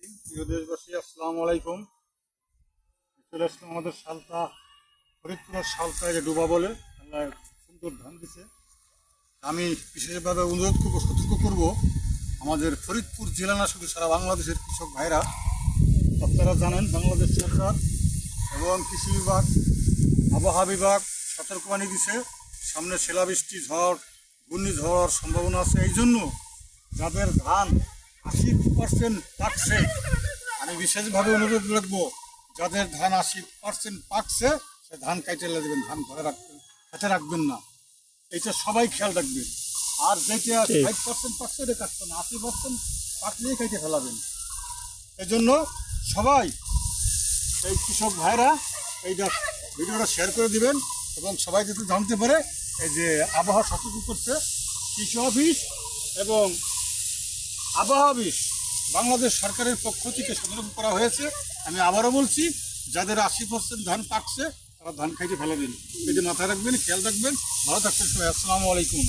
রাহিম। প্রিয় দেশবাসী, আসসালামু আলাইকুম। চলে আসলাম আমাদের সালতা, ফরিদপুরের সালতা, যে ডুবা বলে। আল্লাহ সুন্দর ধান দিছে। আমি বিশেষভাবে অনুরোধ করবো, সতর্ক করবো আমাদের ফরিদপুর জেলা না শুধু সারা বাংলাদেশের কৃষক ভাইরা। আপনারা জানেন বাংলাদেশ সরকার এবং কৃষি বিভাগ, আবহাওয়া বিভাগ সতর্কবাণী দিছে, সামনে শিলাবৃষ্টি, ঝড়, ঘূর্ণিঝড় সম্ভাবনা আছে। এই জন্য যাদের ধান 80% পাকছে, আমি বিশেষভাবে অনুরোধ রাখবো, যাদের ধান 80% পাকছে সে ধান কাইটে দেবেন, ধান ঘরে রাখবেন, খেতে রাখবেন না। এইটা সবাই খেয়াল রাখবেন। আর যেটা 5% পাকছে এটা কাটবে না, 80% পাকলেই কাইটে ফেলাবেন। এই জন্য সবাই, এই কৃষক ভাইরা এইটা ভিডিওটা শেয়ার করে দিবেন এবং সবাই যাতে জানতে পারে এই যে আবহাওয়া সতর্ক করছে কৃষি অফিস এবং আবহাওয়া অফিস বাংলাদেশ সরকারের পক্ষ থেকে সতর্ক করা হয়েছে। আমি আবারও বলছি, যাদের 80% ধান পাকছে তারা ধান খাইতে ফেলাবেন। এটি মাথায় রাখবেন, খেয়াল রাখবেন। ভালো থাকবেন সবাই। আসসালামু আলাইকুম।